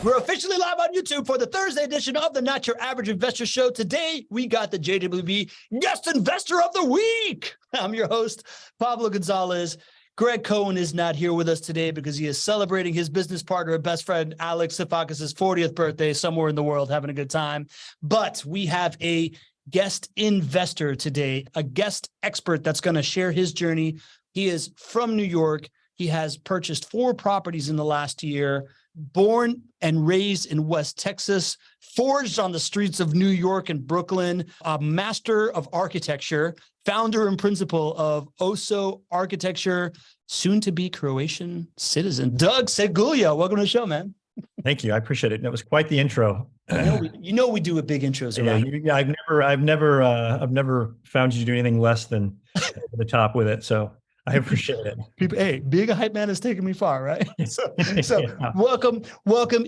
We're officially live on YouTube for the Thursday edition of the Not Your Average Investor Show. Today, we got the JWB Guest Investor of the Week. I'm your host, Pablo Gonzalez. Greg Cohen is not here with us today because he is celebrating his business partner and best friend, Alex Sifakis' 40th birthday somewhere in the world, having a good time. But we have a guest investor today, a guest expert that's going to share his journey. He is from New York. He has purchased 4 properties in the last year. Born and raised in West Texas, forged on the streets of New York and Brooklyn, a master of architecture, founder and principal of Oso Architecture, soon to be Croatian citizen, Doug Segulja. Welcome to the show, man. Thank you. I appreciate it. That was quite the intro. You know we do a big intros around. Yeah, I've never found you to do anything less than over the top with it. So I appreciate it. People, hey, being a hype man has taken me far, right? So Yeah. welcome.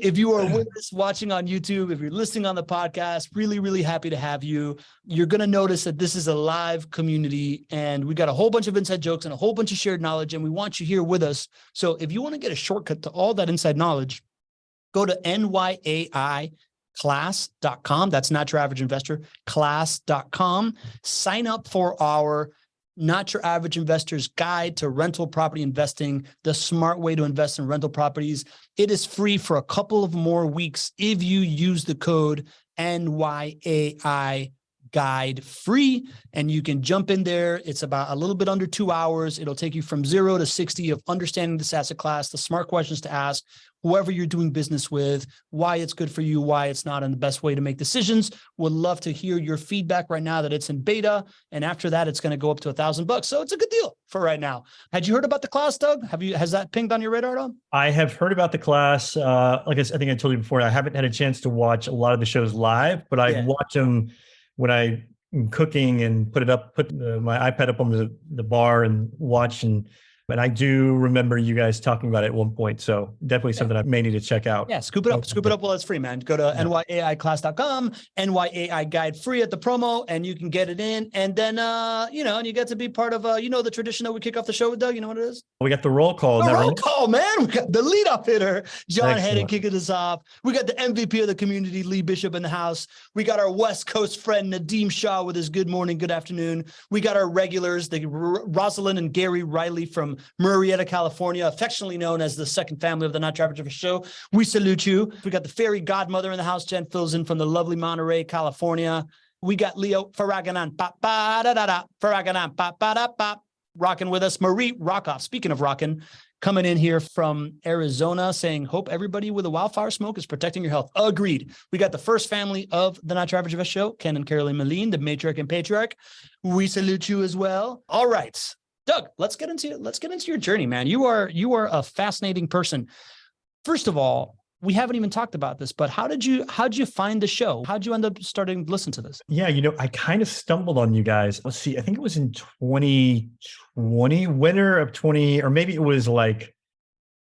If you are with us watching on YouTube, if you're listening on the podcast, really, really happy to have you. You're going to notice that this is a live community and we got a whole bunch of inside jokes and a whole bunch of shared knowledge, and we want you here with us. So if you want to get a shortcut to all that inside knowledge, go to NYAI class.com. That's Not Your Average Investor, class.com. Sign up for our Not Your Average Investor's Guide to Rental Property Investing, the smart way to invest in rental properties. It is free for a couple of more weeks if you use the code NYAI Guide free, and you can jump in there. It's about a little bit under 2 hours. It'll take you from 0 to 60 of understanding this asset class, the smart questions to ask, whoever you're doing business with, why it's good for you, why it's not, and the best way to make decisions. Would love to hear your feedback right now that it's in beta. And after that, it's going to go up to $1,000. So it's a good deal for right now. Had you heard about the class, Doug? Has that pinged on your radar at all? I have heard about the class. Like I think I told you before, I haven't had a chance to watch a lot of the shows live, but I watch them when I'm cooking and put my iPad up on the bar and watch. And I do remember you guys talking about it at one point. So definitely something I may need to check out. Yeah, scoop it up while it's free, man. Go to NYAIclass.com, NYAI Guide free at the promo, and you can get it in. And then, and you get to be part of, the tradition that we kick off the show with, Doug. You know what it is? We got the roll call. Roll call, man. We got the leadoff hitter, John Hedden, kicking us off. We got the MVP of the community, Lee Bishop, in the house. We got our West Coast friend, Nadeem Shah, with his good morning, good afternoon. We got our regulars, the Rosalind and Gary Riley from Murrieta, California, affectionately known as the second family of the Not Your Average Investor Show. We salute you. We got the fairy godmother in the house. Jen fills in from the lovely Monterey, California. We got Leo Faraganan, rocking with us. Marie Rockoff, speaking of rocking, coming in here from Arizona, saying, hope everybody with a wildfire smoke is protecting your health. Agreed. We got the first family of the Not Your Average Investor Show, Ken and Caroline Moline, the matriarch and patriarch. We salute you as well. All right. Doug, let's get into your journey, man. You are a fascinating person. First of all, we haven't even talked about this, but how'd you find the show? How'd you end up starting to listen to this? Yeah, I kind of stumbled on you guys. Let's see, I think it was in 2020, winter of 20, or maybe it was like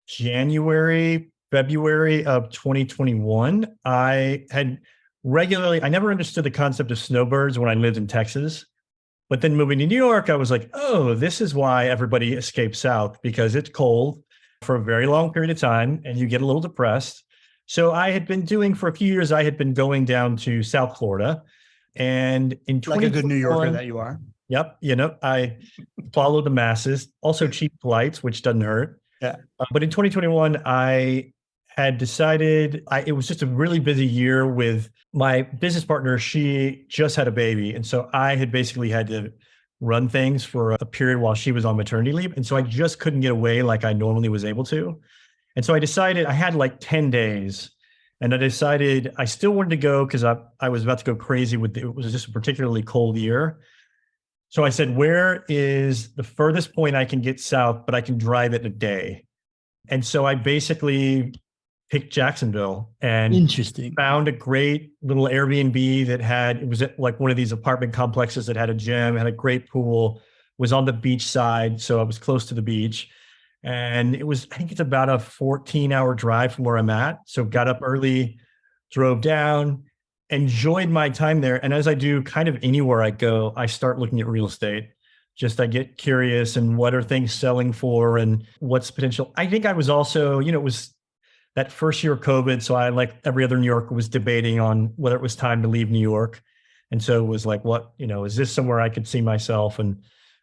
January, February of 2021. I never understood the concept of snowbirds when I lived in Texas. But then moving to New York, I was like, oh, this is why everybody escapes south, because it's cold for a very long period of time and you get a little depressed. So I had been doing for a few years, I had been going down to South Florida, and in like a good New Yorker that you are. Yep. I follow the masses, also cheap flights, which doesn't hurt. Yeah. But in 2021, I had decided it was just a really busy year with my business partner. She just had a baby. And so I had basically had to run things for a period while she was on maternity leave. And so I just couldn't get away like I normally was able to. And so I decided I had like 10 days, and I decided I still wanted to go because I was about to go crazy it was just a particularly cold year. So I said, where is the furthest point I can get south, but I can drive it in a day? And so I basically picked Jacksonville and found a great little Airbnb it was at like one of these apartment complexes that had a gym, had a great pool, was on the beach side. So I was close to the beach, and I think it's about a 14-hour drive from where I'm at. So got up early, drove down, enjoyed my time there. And as I do kind of anywhere I go, I start looking at real estate. I get curious and what are things selling for and what's potential. I think I was also, it was that first year of COVID. So I, like every other New Yorker, was debating on whether it was time to leave New York. And so it was like, what, is this somewhere I could see myself? And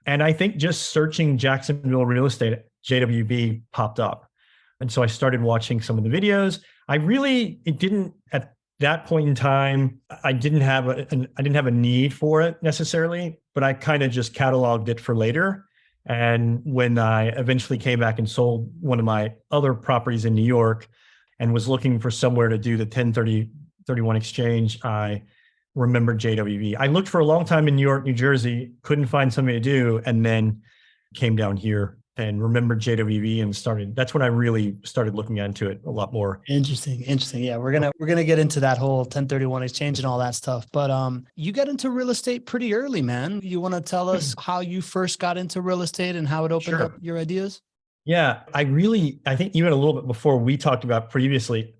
I think just searching Jacksonville real estate, JWB popped up. And so I started watching some of the videos. It didn't, at that point in time, I didn't have a need for it necessarily, but I kind of just cataloged it for later. And when I eventually came back and sold one of my other properties in New York and was looking for somewhere to do the 1031 exchange, I remembered JWB. I looked for a long time in New York, New Jersey, couldn't find something to do, and then came down here and remembered JWB and that's when I really started looking into it a lot more. Interesting. Yeah, we're gonna get into that whole 1031 exchange and all that stuff. But you got into real estate pretty early, man. You want to tell us how you first got into real estate and how it opened up your ideas? Yeah, I think even a little bit before we talked about previously.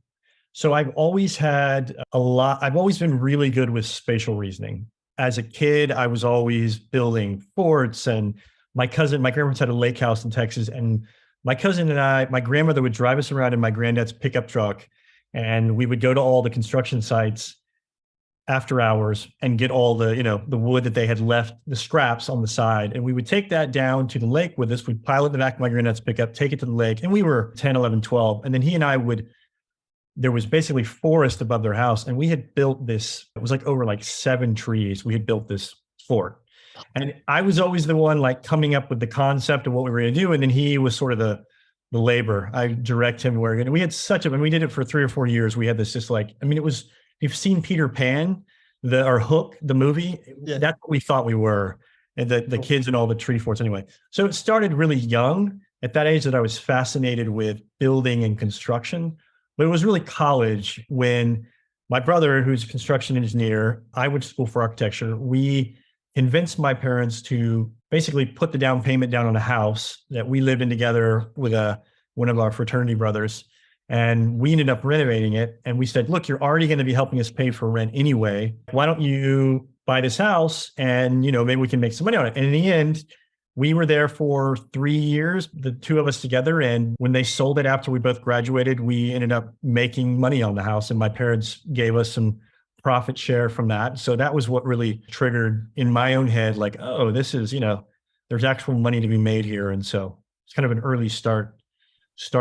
So I've always been really good with spatial reasoning. As a kid, I was always building forts, and my grandparents had a lake house in Texas, and my cousin and my grandmother would drive us around in my granddad's pickup truck, and we would go to all the construction sites after hours and get all the wood that they had left, the scraps on the side. And we would take that down to the lake with us. We'd pile it in the back of my granddad's pickup, take it to the lake. And we were 10, 11, 12. And then he and I there was basically forest above their house. And we had built this, it was like over like 7 trees. We had built this fort. And I was always the one like coming up with the concept of what we were going to do. And then he was sort of the labor. I direct him where, and we had we did it for 3 or 4 years. We had this you've seen Peter Pan, or Hook, the movie. Yeah. That's what we thought we were. And the kids and all the tree forts anyway. So it started really young at that age that I was fascinated with building and construction. But it was really college when my brother, who's a construction engineer, I went to school for architecture. We convinced my parents to basically put the down payment down on a house that we lived in together with one of our fraternity brothers. And we ended up renovating it. And we said, look, you're already going to be helping us pay for rent anyway. Why don't you buy this house and, maybe we can make some money on it. And in the end, we were there for 3 years, the two of us together. And when they sold it after we both graduated, we ended up making money on the house. And my parents gave us some profit share from that. So that was what really triggered in my own head, like, oh, this is, there's actual money to be made here. And so it's kind of an early start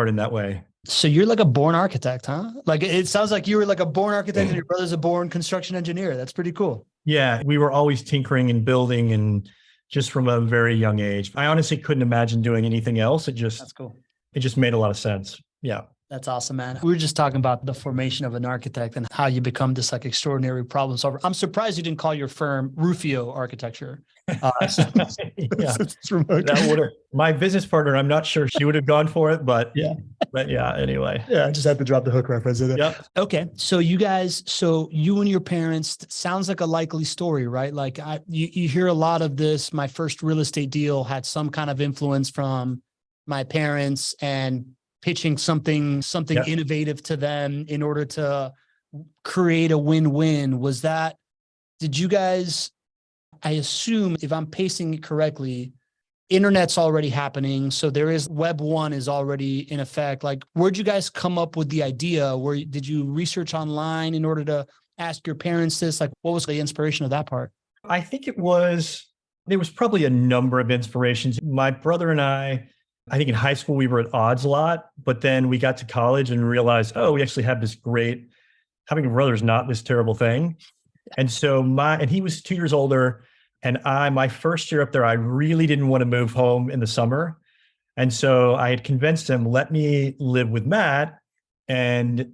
in that way. So you're like a born architect, huh? Like it sounds like you were like a born architect and your brother's a born construction engineer. That's pretty cool. Yeah, we were always tinkering and building, and just from a very young age. I honestly couldn't imagine doing anything else. That's cool. It just made a lot of sense. Yeah. That's awesome, man. We were just talking about the formation of an architect and how you become this like extraordinary problem solver. I'm surprised you didn't call your firm Rufio Architecture. That would have, my business partner, I'm not sure she would have gone for it, but yeah, anyway. Yeah, I just had to drop the hook reference in there. Yep. Okay. So you and your parents, sounds like a likely story, right? Like you hear a lot of this. My first real estate deal had some kind of influence from my parents and pitching something innovative to them in order to create a win-win. Did you guys, I assume if I'm pacing it correctly, internet's already happening. So Web 1 is already in effect. Like, where'd you guys come up with the idea? Did you research online in order to ask your parents this? Like, what was the inspiration of that part? I think there was probably a number of inspirations. My brother and I think in high school we were at odds a lot, but then we got to college and realized, oh, we actually have this having a brother is not this terrible thing. And so he was 2 years older, and my first year up there, I really didn't want to move home in the summer. And so I had convinced him, let me live with Matt and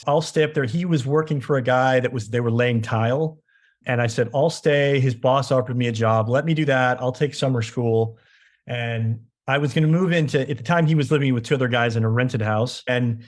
I'll stay up there. He was working for a guy they were laying tile. And I said, I'll stay. His boss offered me a job. Let me do that. I'll take summer school. And I was going to move at the time he was living with 2 other guys in a rented house. And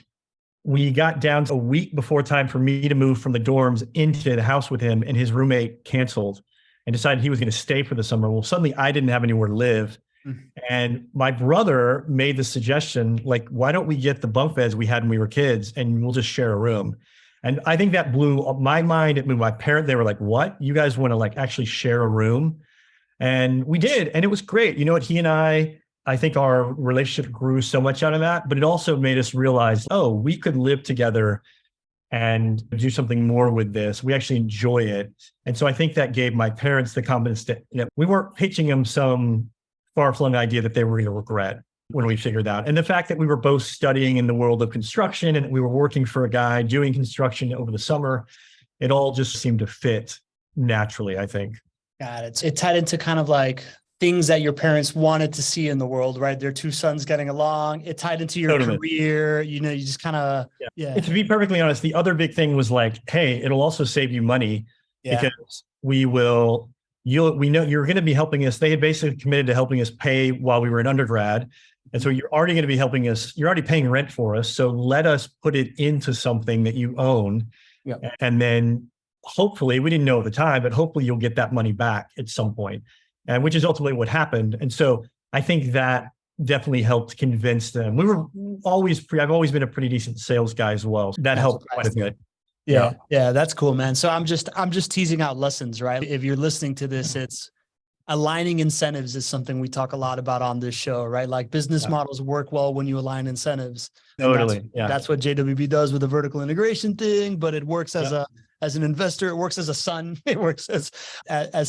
we got down to a week before time for me to move from the dorms into the house with him, and his roommate canceled and decided he was going to stay for the summer. Well, suddenly I didn't have anywhere to live. Mm-hmm. And my brother made the suggestion, like, why don't we get the bunk beds we had when we were kids and we'll just share a room? And I think that blew my mind. It blew my parents. They were like, what? You guys want to like actually share a room? And we did. And it was great. You know what? He and I I think our relationship grew so much out of that, but it also made us realize, oh, we could live together and do something more with this. We actually enjoy it. And so I think that gave my parents the confidence that, we weren't pitching them some far-flung idea that they were going to regret when we figured out. And the fact that we were both studying in the world of construction and we were working for a guy doing construction over the summer, it all just seemed to fit naturally, I think. Got it. It tied into kind of like things that your parents wanted to see in the world, right? Their two sons getting along. It tied into your career. You just kind of, yeah. To be perfectly honest, the other big thing was like, hey, it'll also save you money because we know you're going to be helping us. They had basically committed to helping us pay while we were in undergrad. And so you're already going to be helping us. You're already paying rent for us. So let us put it into something that you own. Yeah. And then hopefully, we didn't know at the time, but hopefully you'll get that money back at some point. And which is ultimately what happened. And so I think that definitely helped convince them. I've always been a pretty decent sales guy as well. So that helped quite a bit. Yeah, that's cool, man. So I'm just teasing out lessons, right? If you're listening to this, it's aligning incentives is something we talk a lot about on this show, right? Like business models work well when you align incentives. Totally. That's what JWB does with the vertical integration thing, but it works as an investor, it works as a son, it works as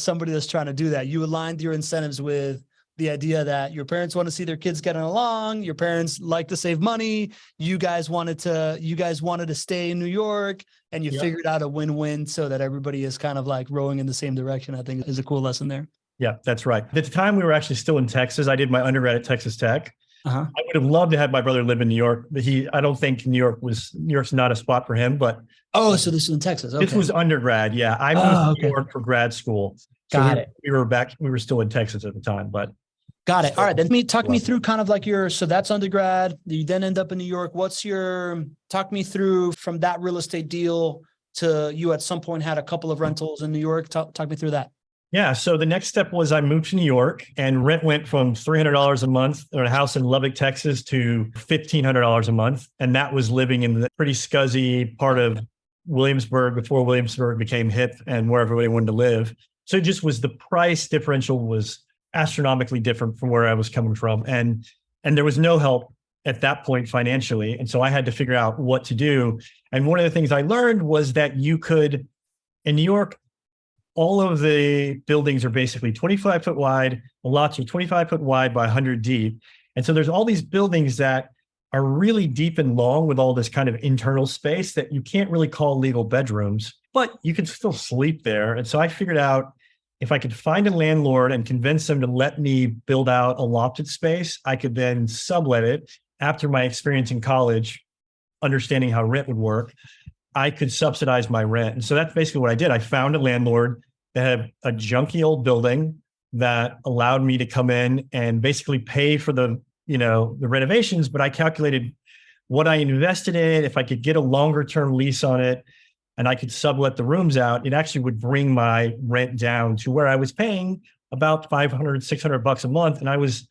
somebody that's trying to do that. You aligned your incentives with the idea that your parents want to see their kids getting along, your parents like to save money, you guys wanted to stay in New York, and you figured out a win-win so that everybody is kind of like rowing in the same direction. I think is a cool lesson there. Yeah, that's right. At the time we were actually still in Texas. I did my undergrad at Texas Tech. I would have loved to have my brother live in New York, but I don't think New York's not a spot for him, but. Oh, so this was in Texas. Okay. This was undergrad. Yeah. I moved to New York for grad school. So Got it. We were still in Texas at the time, but. Got it. All right. Then talk me through kind of like so that's undergrad. You then end up in New York. Talk me through from that real estate deal to you at some point had a couple of rentals in New York. Talk me through that. Yeah. So the next step was I moved to New York, and rent went from $300 a month in a house in Lubbock, Texas to $1,500 a month. And that was living in the pretty scuzzy part of Williamsburg before Williamsburg became hip and where everybody wanted to live. So it just was, the price differential was astronomically different from where I was coming from. And there was no help at that point financially. And so I had to figure out what to do. And one of the things I learned was that you could, in New York, all of the buildings are basically 25-foot wide. The lots are 25-foot wide by 100 deep. And so there's all these buildings that are really deep and long with all this kind of internal space that you can't really call legal bedrooms, but you can still sleep there. And so I figured out if I could find a landlord and convince them to let me build out a lofted space, I could then sublet it. After my experience in college, understanding how rent would work, I could subsidize my rent. And so that's basically what I did. I found a landlord that had a junky old building that allowed me to come in and basically pay for the renovations, but I calculated what I invested in. If I could get a longer term lease on it and I could sublet the rooms out, it actually would bring my rent down to where I was paying about $500, $600 a month. And I was,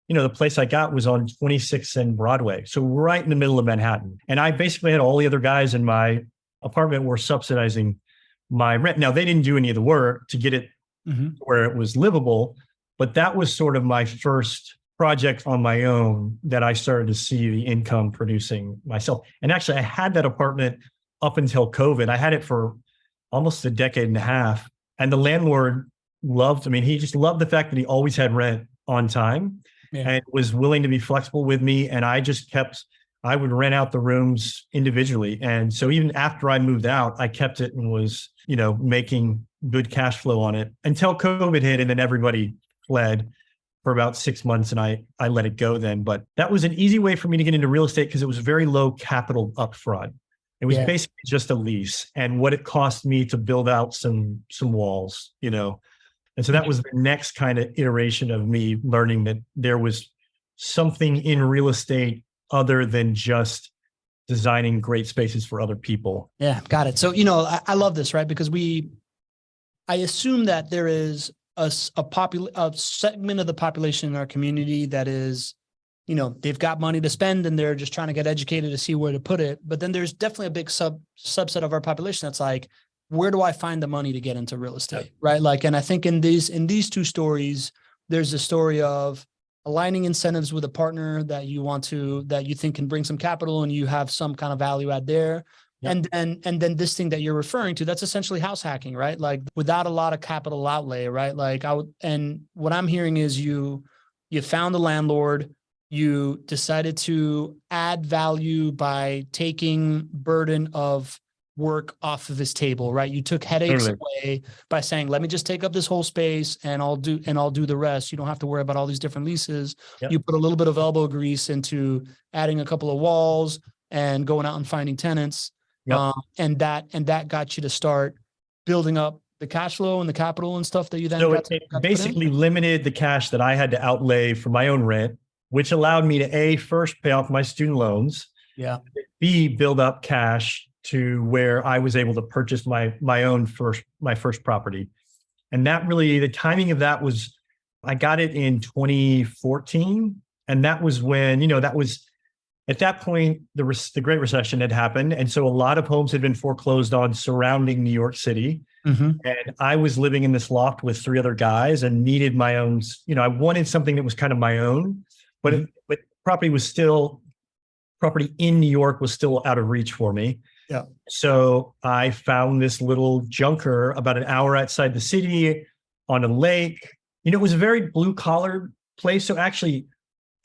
the place I got was on 26th and Broadway. So right in the middle of Manhattan. And I basically had all the other guys in my apartment were subsidizing my rent. Now, they didn't do any of the work to get it where it was livable, but that was sort of my first project on my own that I started to see the income producing myself. And actually, I had that apartment up until COVID. I had it for almost a decade and a half. And the landlord he just loved the fact that he always had rent on time. Yeah. And was willing to be flexible with me. And I would rent out the rooms individually. And so even after I moved out, I kept it and was, making good cash flow on it until COVID hit, and then everybody fled for about 6 months, and I let it go then. But that was an easy way for me to get into real estate because it was very low capital upfront. It was basically just a lease and what it cost me to build out some walls, And so that was the next kind of iteration of me learning that there was something in real estate other than just designing great spaces for other people. Yeah, got it. So, I love this, right? Because I assume that there is a segment of the population in our community that is, they've got money to spend and they're just trying to get educated to see where to put it. But then there's definitely a big subset of our population that's like, where do I find the money to get into real estate? Right. Like, and I think in these two stories, there's a story of aligning incentives with a partner that you think can bring some capital and you have some kind of value add there. Yep. And then this thing that you're referring to, that's essentially house hacking, right? Like without a lot of capital outlay, right? Like and what I'm hearing is you found a landlord, you decided to add value by taking burden of work off of his table, right? You took headaches away by saying, let me just take up this whole space and I'll do the rest. You don't have to worry about all these different leases. Yep. You put a little bit of elbow grease into adding a couple of walls and going out and finding tenants. Yep. And that got you to start building up the cash flow and the capital and stuff that you then got basically limited the cash that I had to outlay for my own rent, which allowed me to A, first pay off my student loans. Yeah. B, build up cash to where I was able to purchase my first property. And that really, the timing of that was, I got it in 2014. And that was when, that was, at that point, the Great Recession had happened. And so a lot of homes had been foreclosed on surrounding New York City. Mm-hmm. And I was living in this loft with 3 other guys and needed my own, I wanted something that was kind of my own, but, mm-hmm. but property in New York was still out of reach for me. Yeah. So I found this little junker about an hour outside the city on a lake. It was a very blue collar place. So actually,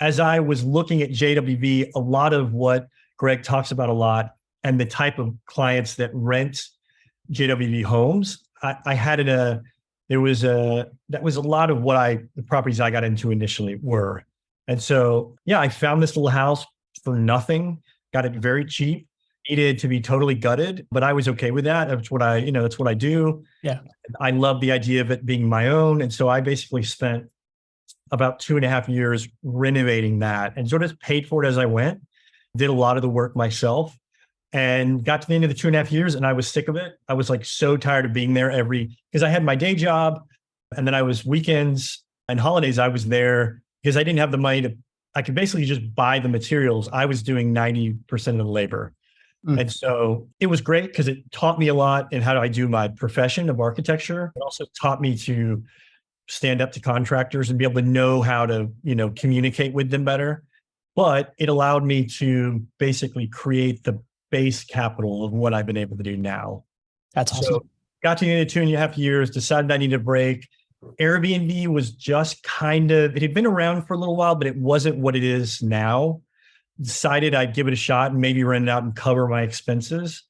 as I was looking at JWB, a lot of what Greg talks about a lot and the type of clients that rent JWB homes, I had that was a lot of what the properties I got into initially were. And so, yeah, I found this little house for nothing, got it very cheap. Needed to be totally gutted, but I was okay with that. That's what that's what I do. Yeah. I love the idea of it being my own. And so I basically spent about 2.5 years renovating that and sort of paid for it as I went, did a lot of the work myself and got to the end of the 2.5 years and I was sick of it. I was like so tired of being there because I had my day job and then I was weekends and holidays. I was there because I didn't have the money I could basically just buy the materials. I was doing 90% of the labor. And so it was great because it taught me a lot in how I do my profession of architecture. It also taught me to stand up to contractors and be able to know how to, communicate with them better. But it allowed me to basically create the base capital of what I've been able to do now. That's awesome. So got to the end of 2.5 years, decided I needed a break. Airbnb was just it had been around for a little while, but it wasn't what it is now. Decided I'd give it a shot and maybe rent it out and cover my expenses.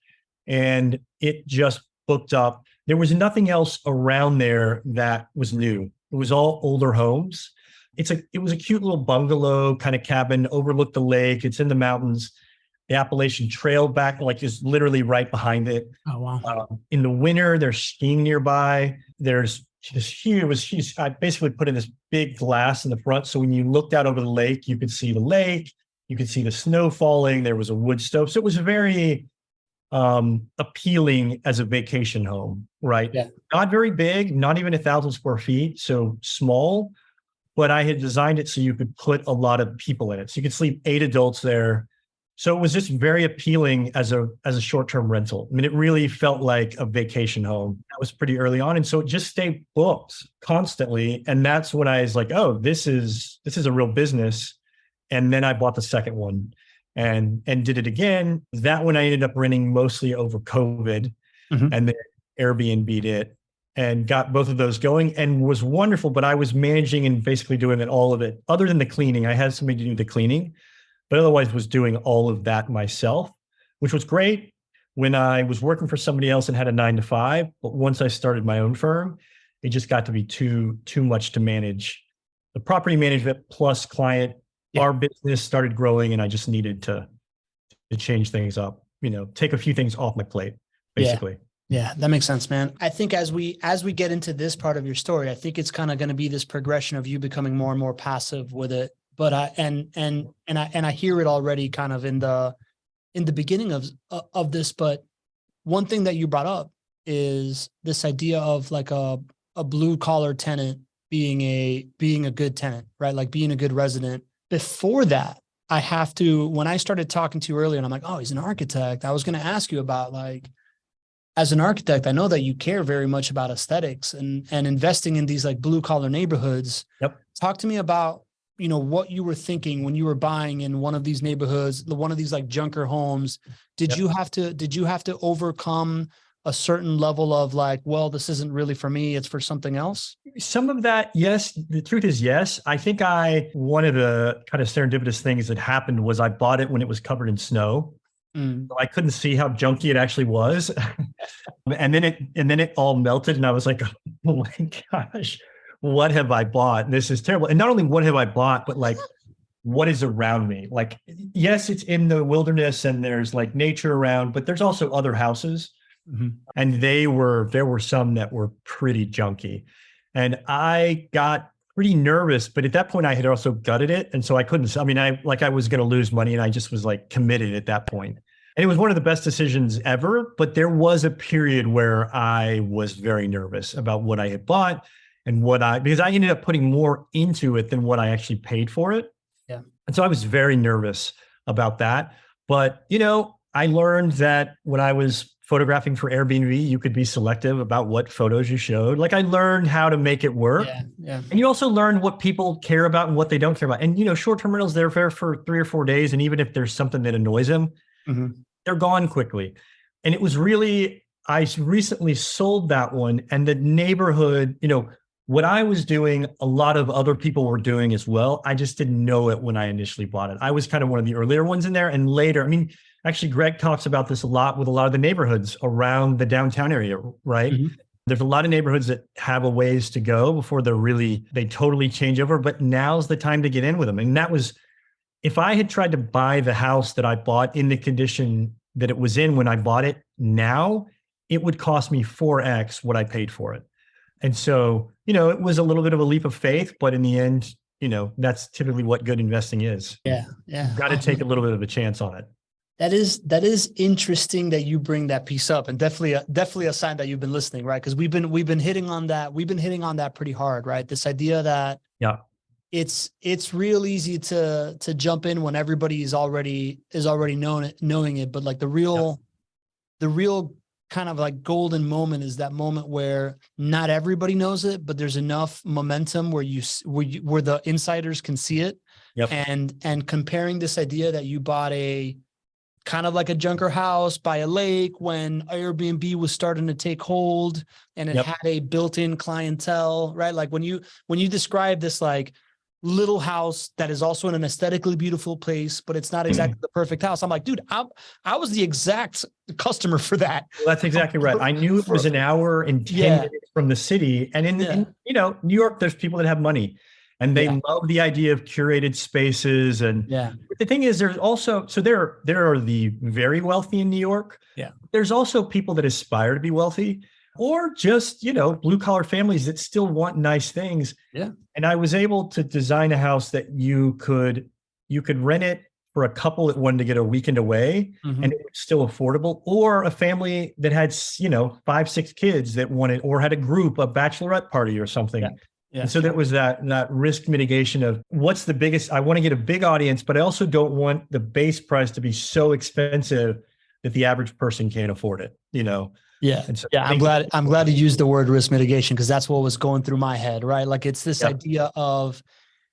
And it just booked up. There was nothing else around there that was new. It was all older homes. It was a cute little bungalow kind of cabin, overlooked the lake. It's in the mountains. The Appalachian Trail back, is literally right behind it. Oh, wow. In the winter, there's skiing nearby. There's I basically put in this big glass in the front. So when you looked out over the lake, you could see the lake. You could see the snow falling. There was a wood stove. So it was very appealing as a vacation home, right? Yeah. Not very big, not even 1,000 square feet. So small, but I had designed it so you could put a lot of people in it. So you could sleep 8 adults there. So it was just very appealing as a short-term rental. I mean, it really felt like a vacation home. That was pretty early on. And so it just stayed booked constantly. And that's when I was like, oh, this is a real business. And then I bought the second one and did it again. That one I ended up renting mostly over COVID and then Airbnb'd it and got both of those going and was wonderful. But I was managing and basically doing all of it. Other than the cleaning, I had somebody to do the cleaning, but otherwise was doing all of that myself, which was great when I was working for somebody else and had a 9-to-5. But once I started my own firm, it just got to be too much to manage. The property management plus client. Yeah. Our business started growing and I just needed to change things up, take a few things off my plate, basically. Yeah, that makes sense, man. I think as we get into this part of your story, I think it's kind of going to be this progression of you becoming more and more passive with it. But I hear it already kind of in the beginning of this. But one thing that you brought up is this idea of like a blue collar tenant being a good tenant, right? Like being a good resident. Before that, when I started talking to you earlier and I'm like, oh, he's an architect. I was going to ask you about as an architect, I know that you care very much about aesthetics and investing in these like blue collar neighborhoods. Yep. Talk to me about what you were thinking when you were buying in one of these neighborhoods, one of these like junker homes? Did you have to overcome a certain level of like, well, this isn't really for me, it's for something else? Some of that, yes. The truth is, yes. I think one of the kind of serendipitous things that happened was I bought it when it was covered in snow. So I couldn't see how junky it actually was. and then it all melted and I was like, oh my gosh, what have I bought? And this is terrible. And not only what have I bought, but like, what is around me? Like, yes, it's in the wilderness and there's like nature around, but there's also other houses. And there were some that were pretty junky. And I got pretty nervous, but at that point I had also gutted it. And so I couldn't, I was going to lose money and I just was like committed at that point. And it was one of the best decisions ever, but there was a period where I was very nervous about what I had bought and because I ended up putting more into it than what I actually paid for it. Yeah. And so I was very nervous about that. But, I learned that when I was photographing for Airbnb, you could be selective about what photos you showed. Like I learned how to make it work. Yeah. And you also learn what people care about and what they don't care about. And, short-term rentals, they're there for 3 or 4 days. And even if there's something that annoys them, they're gone quickly. And it was really, I recently sold that one and the neighborhood, what I was doing, a lot of other people were doing as well. I just didn't know it when I initially bought it. I was kind of one of the earlier ones in there. And later, actually, Greg talks about this a lot with a lot of the neighborhoods around the downtown area, right? There's a lot of neighborhoods that have a ways to go before they totally change over, but now's the time to get in with them. And that was, if I had tried to buy the house that I bought in the condition that it was in when I bought it now, it would cost me 4x what I paid for it. And so, it was a little bit of a leap of faith, but in the end, that's typically what good investing is. Yeah. You've got to take a little bit of a chance on it. That is interesting that you bring that piece up, and definitely a sign that you've been listening, right? Because we've been hitting on that. We've been hitting on that pretty hard, right? This idea that it's real easy to jump in when everybody is already knowing it, but like the real kind of like golden moment is that moment where not everybody knows it, but there's enough momentum where where the insiders can see it. And comparing this idea that you bought a kind of like a junker house by a lake when Airbnb was starting to take hold and it had a built-in clientele, right? Like when you describe this like little house that is also in an aesthetically beautiful place, but it's not exactly the perfect house. I'm like, dude, I was the exact customer for that. Well, that's exactly right. I knew it was an hour and 10 minutes from the city. And in New York, there's people that have money. And they love the idea of curated spaces. And the thing is, there's also, so there are the very wealthy in New York. Yeah. There's also people that aspire to be wealthy or just, blue collar families that still want nice things. Yeah. And I was able to design a house that you could rent it for a couple that wanted to get a weekend away and it was still affordable, or a family that had, 5, 6 kids that wanted, or had a group, a bachelorette party or something. Yeah. Yeah. And so there was that risk mitigation of what's the biggest, I want to get a big audience, but I also don't want the base price to be so expensive that the average person can't afford it, Yeah. And so I'm glad you used the word risk mitigation, because that's what was going through my head, right? Like it's this idea of,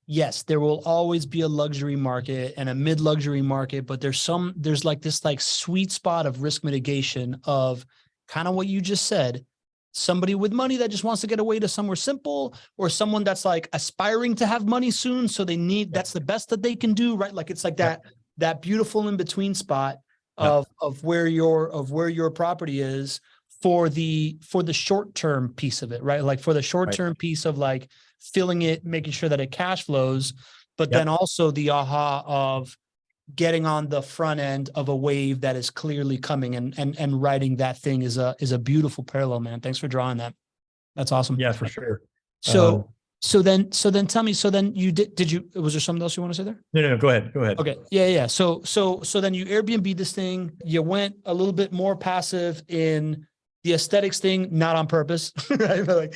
yes, there will always be a luxury market and a mid-luxury market, but there's like this like sweet spot of risk mitigation of kind of what you just said. Somebody with money that just wants to get away to somewhere simple, or someone that's like aspiring to have money soon. So they need, that's the best that they can do, right? Like it's like that beautiful in between spot of where your property is for the short-term piece of it, right? Like for the short-term piece of like filling it, making sure that it cash flows, but then also the aha of getting on the front end of a wave that is clearly coming, and riding that thing is a beautiful parallel, man. Thanks for drawing that. That's awesome. Yeah, for sure. So then tell me, so then you was there something else you want to say there? No, go ahead. Okay. Yeah. So then you Airbnb this thing, you went a little bit more passive in the aesthetics thing, not on purpose, right?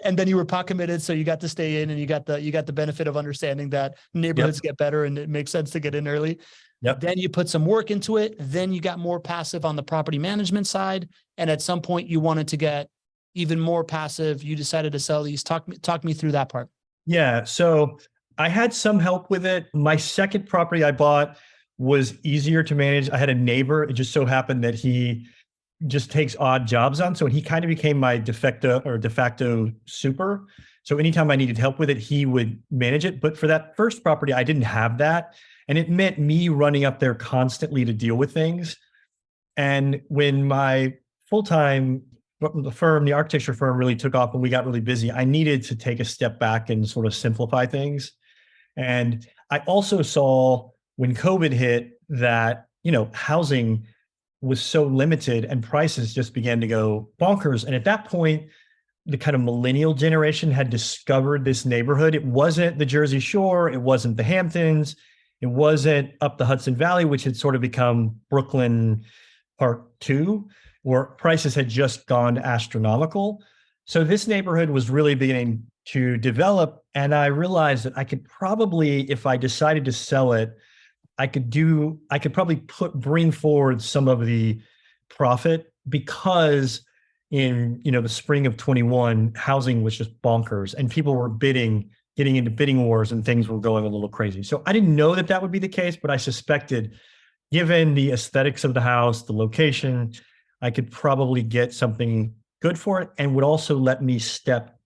And then you were pot committed, so you got to stay in, and you got the benefit of understanding that neighborhoods get better, and it makes sense to get in early. Then you put some work into it. Then you got more passive on the property management side, and at some point you wanted to get even more passive. You decided to sell these. Talk me through that part. Yeah. So I had some help with it. My second property I bought was easier to manage. I had a neighbor. It just so happened that he just takes odd jobs on. So he kind of became my de facto super. So anytime I needed help with it, he would manage it. But for that first property, I didn't have that. And it meant me running up there constantly to deal with things. And when my full-time, the architecture firm really took off and we got really busy, I needed to take a step back and sort of simplify things. And I also saw when COVID hit that, housing was so limited and prices just began to go bonkers. And at that point, the kind of millennial generation had discovered this neighborhood. It wasn't the Jersey Shore. It wasn't the Hamptons. It wasn't up the Hudson Valley, which had sort of become Brooklyn Part 2, where prices had just gone astronomical. So this neighborhood was really beginning to develop. And I realized that I could probably, if I decided to sell it, I could probably bring forward some of the profit, because in, the spring of 21, housing was just bonkers and people were getting into bidding wars and things were going a little crazy. So I didn't know that that would be the case, but I suspected, given the aesthetics of the house, the location, I could probably get something good for it and would also let me step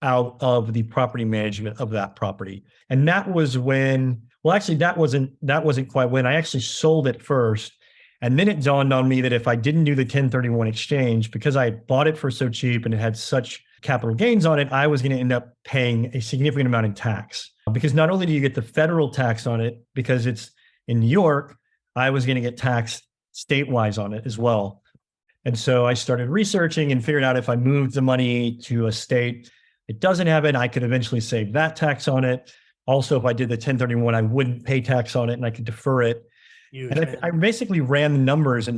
out of the property management of that property. And that was when, well, actually, that wasn't quite when. I actually sold it first. And then it dawned on me that if I didn't do the 1031 exchange, because I had bought it for so cheap and it had such capital gains on it, I was going to end up paying a significant amount in tax. Because not only do you get the federal tax on it, because it's in New York, I was going to get taxed state-wise on it as well. And so I started researching and figured out if I moved the money to a state it doesn't have it, I could eventually save that tax on it. Also, if I did the 1031, I wouldn't pay tax on it and I could defer it. Huge, And I basically ran the numbers and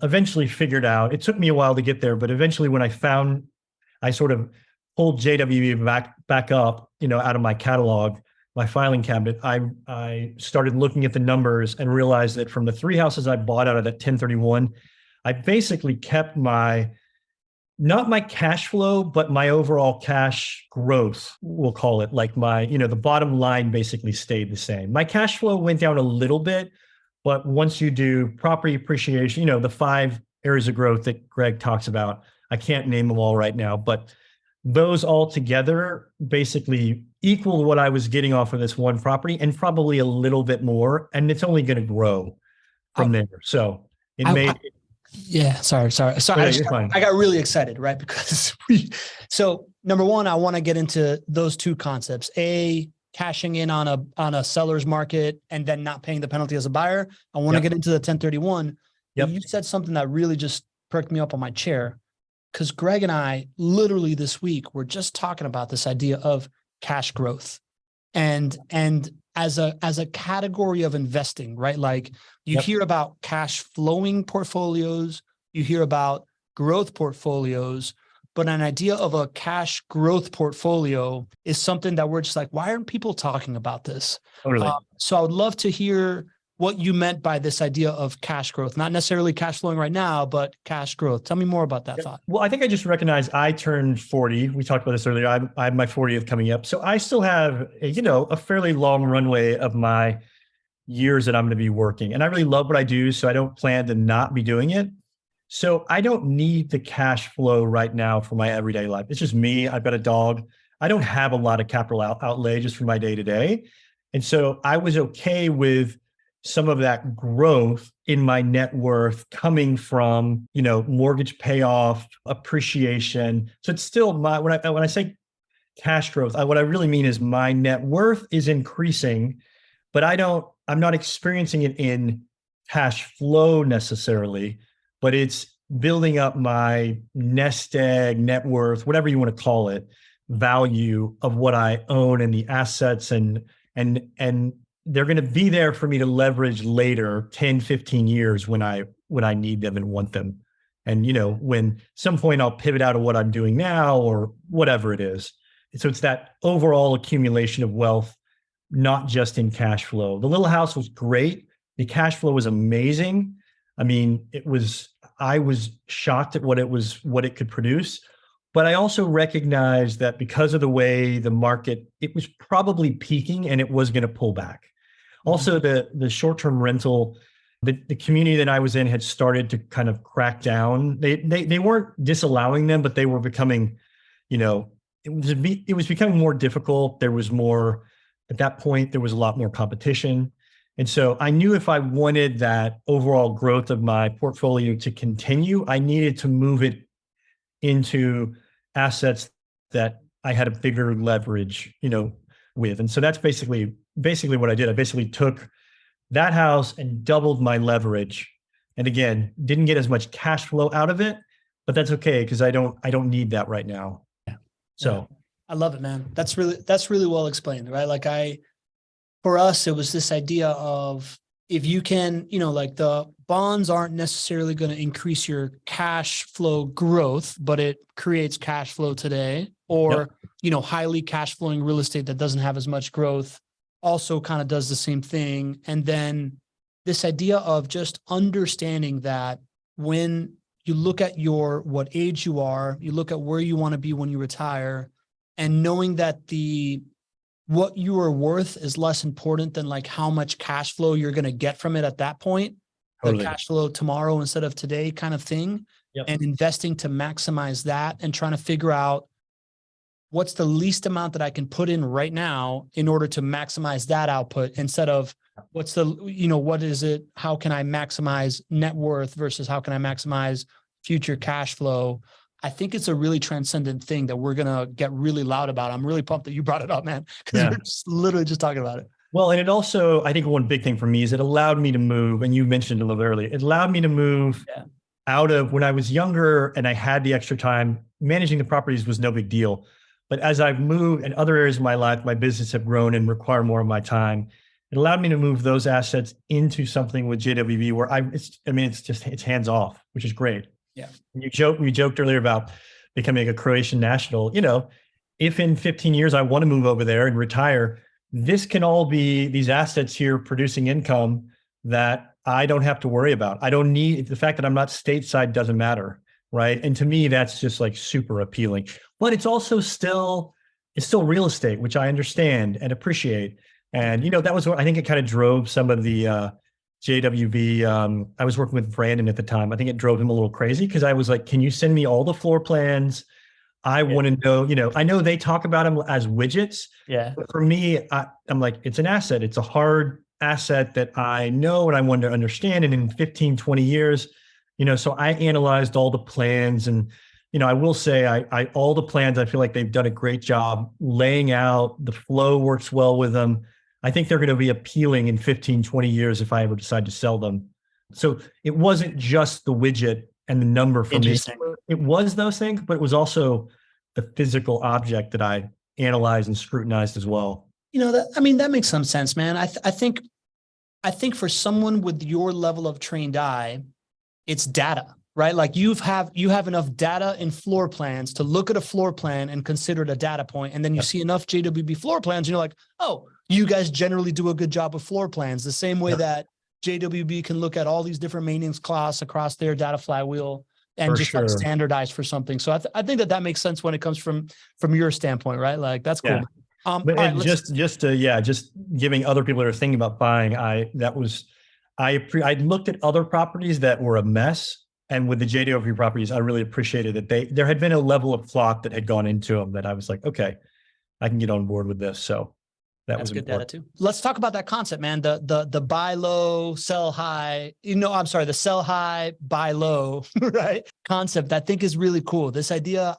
eventually figured out, it took me a while to get there, but eventually when I sort of pulled JWB back up, out of my catalog, my filing cabinet, I started looking at the numbers and realized that from the 3 houses I bought out of that 1031, I basically kept not my cash flow, but my overall cash growth, we'll call it, like the bottom line basically stayed the same. My cash flow went down a little bit, but once you do property appreciation, the 5 areas of growth that Greg talks about, I can't name them all right now, but those all together basically equal what I was getting off of this one property and probably a little bit more. And it's only going to grow from there. So yeah, sorry. I got really excited, right? Because so number one, I want to get into those two concepts: cashing in on a seller's market and then not paying the penalty as a buyer. I want to get into the 1031. Yep. You said something that really just perked me up on my chair, because Greg and I literally this week were just talking about this idea of cash growth and as a category of investing, right? Like you hear about cash flowing portfolios, you hear about growth portfolios, but an idea of a cash growth portfolio is something that we're just like, why aren't people talking about this? Totally. So I would love to hear what you meant by this idea of cash growth, not necessarily cash flowing right now, but cash growth. Tell me more about that thought. Well, I think I just recognized I turned 40. We talked about this earlier. I have my 40th coming up. So I still have, a fairly long runway of my years that I'm going to be working. And I really love what I do. So I don't plan to not be doing it. So I don't need the cash flow right now for my everyday life. It's just me. I've got a dog. I don't have a lot of capital outlay just for my day to day. And so I was okay with some of that growth in my net worth coming from, mortgage payoff, appreciation. So it's still when I say cash growth, what I really mean is my net worth is increasing, but I'm not experiencing it in cash flow necessarily, but it's building up my nest egg, net worth, whatever you want to call it, value of what I own and the assets and they're going to be there for me to leverage later, 10, 15 years when I need them and want them. And, when some point I'll pivot out of what I'm doing now or whatever it is. So it's that overall accumulation of wealth, not just in cash flow. The little house was great. The cash flow was amazing. I mean, I was shocked at what it could produce, But I also recognized that because of the way the market, it was probably peaking and it was going to pull back. Also, the short-term rental, the community that I was in had started to kind of crack down. They weren't disallowing them, but they were becoming, it was becoming more difficult. There was more, at that point, there was a lot more competition. And so I knew if I wanted that overall growth of my portfolio to continue, I needed to move it into assets that I had a bigger leverage, with. And so that's basically what I did. I basically took that house and doubled my leverage. And again, didn't get as much cash flow out of it, but that's okay because I don't need that right now. Yeah. So I love it, man. That's really well explained, right? Like for us, it was this idea of if you can, like the bonds aren't necessarily going to increase your cash flow growth, but it creates cash flow today, or, highly cash flowing real estate that doesn't have as much growth also kind of does the same thing. And then this idea of just understanding that when you look at what age you are, you look at where you want to be when you retire, and knowing that what you are worth is less important than like how much cash flow you're going to get from it at that point. Totally. The cash flow tomorrow instead of today kind of thing. Yep. And investing to maximize that and trying to figure out what's the least amount that I can put in right now in order to maximize that output instead of what is it? How can I maximize net worth versus how can I maximize future cash flow? I think it's a really transcendent thing that we're going to get really loud about. I'm really pumped that you brought it up, man, because we're literally just talking about it. Well, and it also, I think one big thing for me is it allowed me to move, and you mentioned a little earlier, it allowed me to move out of when I was younger and I had the extra time, managing the properties was no big deal. But as I've moved in other areas of my life, my business have grown and require more of my time. It allowed me to move those assets into something with JWB where it's hands off, which is great. Yeah. We joked earlier about becoming a Croatian national. If in 15 years I want to move over there and retire, this can all be these assets here producing income that I don't have to worry about. I don't need the fact that I'm not stateside doesn't matter. Right. And to me, that's just like super appealing, but it's also still real estate, which I understand and appreciate. And, that was what I think it kind of drove some of the JWB. I was working with Brandon at the time. I think it drove him a little crazy because I was like, can you send me all the floor plans? I want to know, I know they talk about them as widgets. Yeah. But for me, I'm like, it's an asset. It's a hard asset that I know and I want to understand. And in 15, 20 years, so I analyzed all the plans and, I will say all the plans, I feel like they've done a great job laying out. The flow works well with them. I think they're going to be appealing in 15, 20 years if I ever decide to sell them. So it wasn't just the widget and the number for me. It was those things, but it was also the physical object that I analyzed and scrutinized as well. That makes some sense, man. I think for someone with your level of trained eye, it's data, right? Like you have enough data in floor plans to look at a floor plan and consider it a data point. And then you see enough JWB floor plans and you're like, oh, you guys generally do a good job with floor plans. The same way that JWB can look at all these different maintenance costs across their data flywheel and like standardize for something. So I think that makes sense when it comes from your standpoint, right? Like that's cool. Yeah. But just giving other people that are thinking about buying, I looked at other properties that were a mess, and with the JWB properties, I really appreciated that there had been a level of thought that had gone into them that I was like, okay, I can get on board with this. So that's good data too. Let's talk about that concept, man. The buy low, sell high. The sell high, buy low, right? Concept I think is really cool. This idea,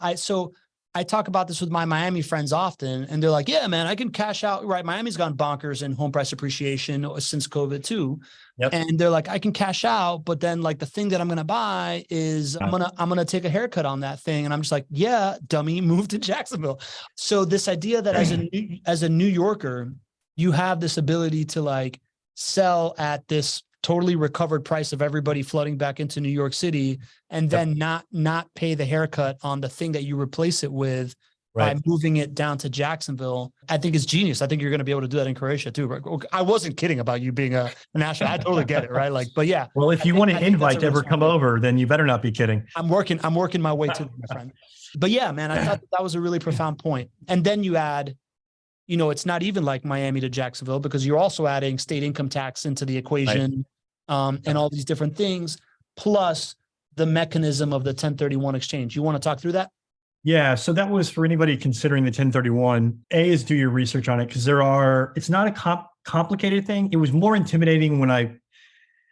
I talk about this with my Miami friends often, and they're like, yeah, man, I can cash out, right? Miami's gone bonkers in home price appreciation since COVID too. Yep. And they're like, I can cash out, but then like the thing that I'm going to buy is I'm going to take a haircut on that thing. And I'm just like, yeah, dummy, move to Jacksonville. So this idea that as a New Yorker, you have this ability to like sell at this totally recovered price of everybody flooding back into New York City, and then not pay the haircut on the thing that you replace it with, by moving it down to Jacksonville, I think is genius. I think you're going to be able to do that in Croatia too. Right? I wasn't kidding about you being a national. I totally get it. Right. Like, but yeah. Well, if you want an invite to ever come over, then you better not be kidding. I'm working my way to it, my friend. But yeah, man, I thought that was a really profound point. And then you add, it's not even like Miami to Jacksonville, because you're also adding state income tax into the equation, and all these different things, plus the mechanism of the 1031 exchange. You want to talk through that? Yeah. So that was for anybody considering the 1031. A is do your research on it, because it's not a complicated thing. It was more intimidating when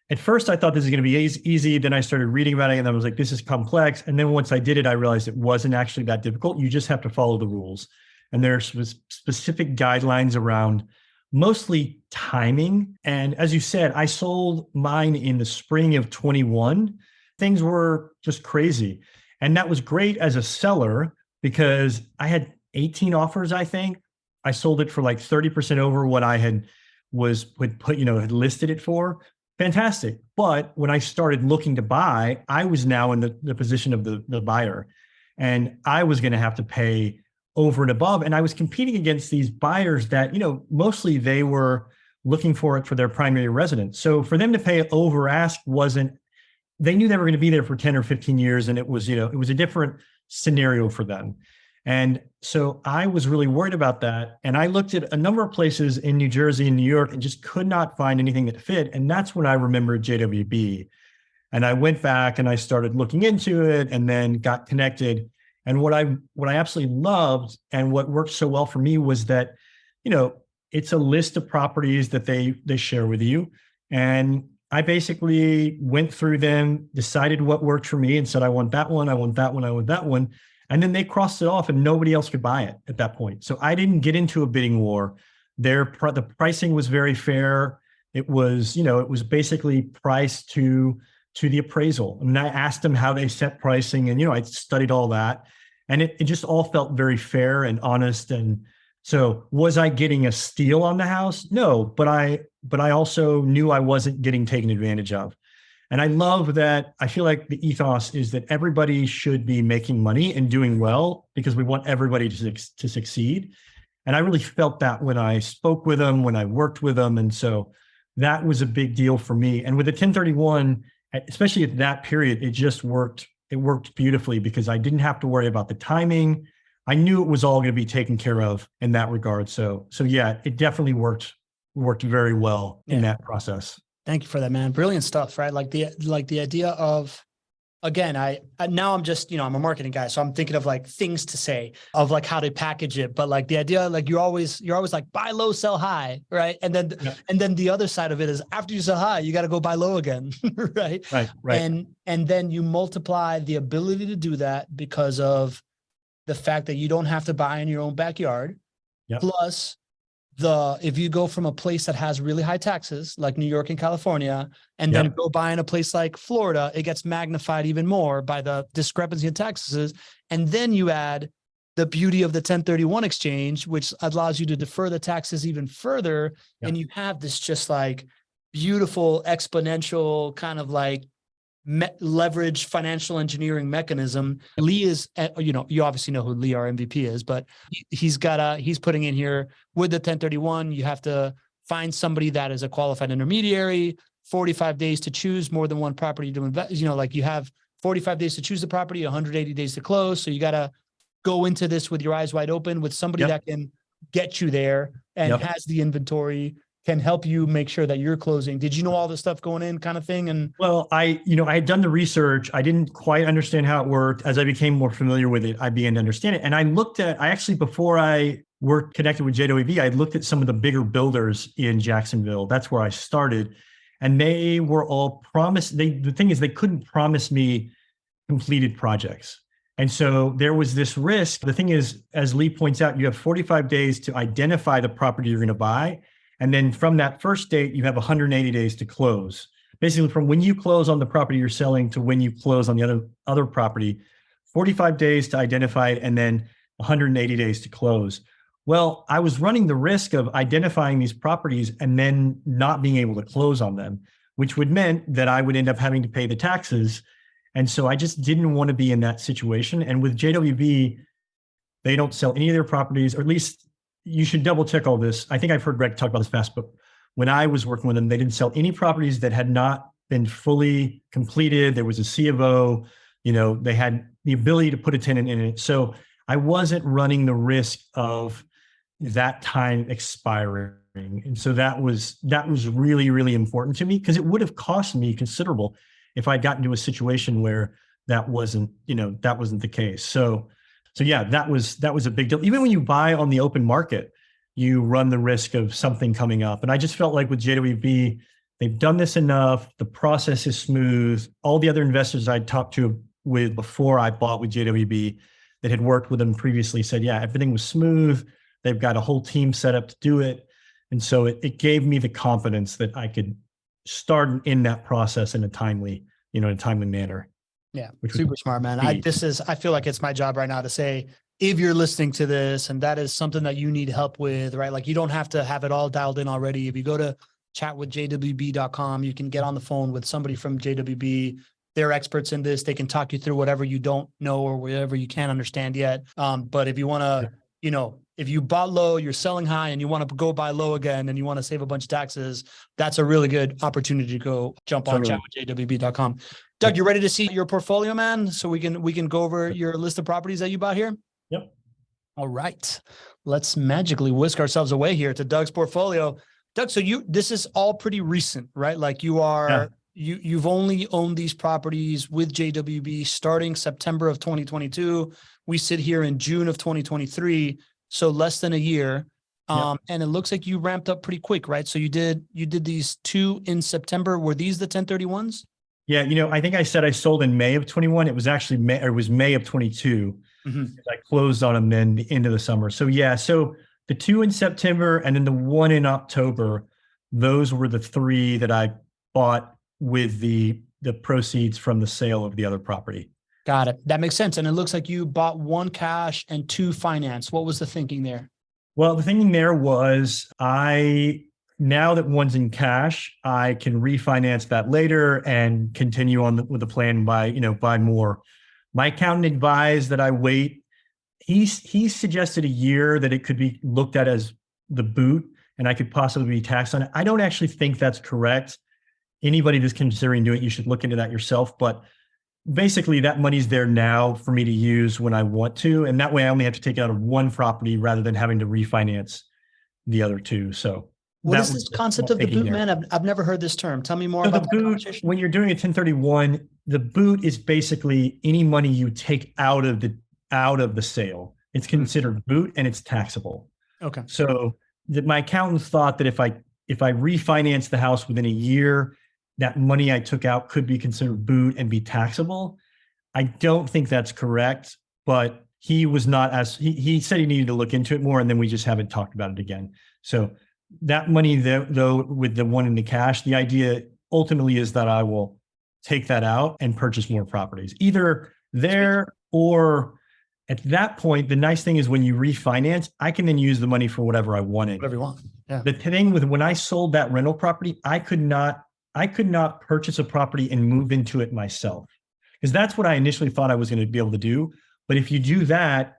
at first I thought this is going to be easy. Then I started reading about it and I was like, this is complex. And then once I did it, I realized it wasn't actually that difficult. You just have to follow the rules. And there's specific guidelines around mostly timing. And as you said, I sold mine in the spring of 21. Things were just crazy. And that was great as a seller because I had 18 offers, I think. I sold it for like 30% over what I had listed it for. Fantastic. But when I started looking to buy, I was now in the position of the buyer. And I was going to have to pay over and above. And I was competing against these buyers that, mostly they were looking for it for their primary residence. So for them to pay over ask they knew they were going to be there for 10 or 15 years. And it was a different scenario for them. And so I was really worried about that. And I looked at a number of places in New Jersey and New York and just could not find anything that fit. And that's when I remembered JWB. And I went back and I started looking into it and then got connected. And what I absolutely loved and what worked so well for me was that, it's a list of properties that they share with you. And I basically went through them, decided what worked for me and said, I want that one, I want that one, I want that one. And then they crossed it off and nobody else could buy it at that point. So I didn't get into a bidding war. The pricing was very fair. It was, it was basically priced to the appraisal. I mean, I asked them how they set pricing and, I studied all that. And it just all felt very fair and honest. And so was I getting a steal on the house? No, but I also knew I wasn't getting taken advantage of. And I love that. I feel like the ethos is that everybody should be making money and doing well because we want everybody to succeed. And I really felt that when I spoke with them, when I worked with them. And so that was a big deal for me. And with the 1031, especially at that period, it just worked. It worked beautifully because I didn't have to worry about the timing. I knew it was all going to be taken care of in that regard. So yeah, it definitely worked very well in that process. Thank you for that, man. Brilliant stuff, right? Like the idea of, again, I now I'm just, I'm a marketing guy. So I'm thinking of like things to say of like how to package it. But like the idea, like you're always like buy low, sell high, right? And then the other side of it is after you sell high, you got to go buy low again, right? Right. And then you multiply the ability to do that because of the fact that you don't have to buy in your own backyard. Yep. Plus if you go from a place that has really high taxes, like New York and California, and then go buy in a place like Florida, it gets magnified even more by the discrepancy in taxes. And then you add the beauty of the 1031 exchange, which allows you to defer the taxes even further. Yep. And you have this just like beautiful exponential kind of like leverage financial engineering mechanism. Lee is, you obviously know who Lee, our MVP is, but he's putting in here with the 1031, you have to find somebody that is a qualified intermediary, 45 days to choose more than one property to invest. Like you have 45 days to choose the property, 180 days to close. So you got to go into this with your eyes wide open with somebody that can get you there and has the inventory, can help you make sure that you're closing. Did you know all this stuff going in kind of thing? And well, I had done the research. I didn't quite understand how it worked. As I became more familiar with it, I began to understand it. And before I worked connected with JWB, I looked at some of the bigger builders in Jacksonville. That's where I started. And they were all promised. The thing is, they couldn't promise me completed projects. And so there was this risk. The thing is, as Lee points out, you have 45 days to identify the property you're going to buy. And then from that first date, you have 180 days to close. Basically, from when you close on the property you're selling to when you close on the other property, 45 days to identify it, and then 180 days to close. Well, I was running the risk of identifying these properties and then not being able to close on them, which would meant that I would end up having to pay the taxes. And so I just didn't want to be in that situation. And with JWB, They don't sell any of their properties, or at least you should double check all this. I think I've heard Greg talk about this past, but when I was working with them, they didn't sell any properties that had not been fully completed. There was a C of O, they had the ability to put a tenant in it. So I wasn't running the risk of that time expiring. And so that was really, really important to me, because it would have cost me considerable if I'd gotten to a situation where that wasn't the case. So yeah, that was a big deal. Even when you buy on the open market, you run the risk of something coming up. And I just felt like with JWB, they've done this enough. The process is smooth. All the other investors I'd talked to with before I bought with JWB that had worked with them previously said, yeah, everything was smooth. They've got a whole team set up to do it. And so it gave me the confidence that I could start in that process in a timely manner. Yeah, super smart, man. I feel like it's my job right now to say, if you're listening to this and that is something that you need help with, right? Like, you don't have to have it all dialed in already. If you go to chatwithjwb.com, you can get on the phone with somebody from JWB. They're experts in this. They can talk you through whatever you don't know or whatever you can't understand yet. But if you want to, if you bought low, you're selling high, and you want to go buy low again, and you want to save a bunch of taxes, that's a really good opportunity to go jump on chatwithjwb.com. Doug, you ready to see your portfolio, man? So we can go over your list of properties that you bought here? Yep. All right. Let's magically whisk ourselves away here to Doug's portfolio. Doug, so this is all pretty recent, right? Like, you've only owned these properties with JWB starting September of 2022. We sit here in June of 2023, so less than a year. And it looks like you ramped up pretty quick, right? So you did these 2 in September. Were these the 1031s? Yeah, I think I said I sold in May of 21. It was actually May of 22. Mm-hmm. I closed on them then the end of the summer. So yeah, so the 2 in September and then the 1 in October, those were the 3 that I bought with the proceeds from the sale of the other property. Got it. That makes sense. And it looks like you bought 1 cash and 2 finance. What was the thinking there? Well, the thinking there was now that 1's in cash, I can refinance that later and continue on with the plan buy more. My accountant advised that I wait. He suggested a year that it could be looked at as the boot and I could possibly be taxed on it. I don't actually think that's correct. Anybody that's considering doing it, you should look into that yourself. But basically, that money's there now for me to use when I want to. And that way I only have to take it out of 1 property rather than having to refinance the other 2. So what is this concept of the boot, man? I've never heard this term. Tell me more so about the boot. When you're doing a 1031, the boot is basically any money you take out of the sale. It's considered boot and it's taxable. Okay. So my accountant thought that if I refinance the house within a year, that money I took out could be considered boot and be taxable. I don't think that's correct, but he was not he said he needed to look into it more, and then we just haven't talked about it again. So that money, though, with the 1 in the cash, the idea ultimately is that I will take that out and purchase more properties, either there or at that point. The nice thing is when you refinance, I can then use the money for whatever I wanted. Whatever you want. Yeah. The thing with when I sold that rental property, I could not purchase a property and move into it myself, because that's what I initially thought I was going to be able to do. But if you do that,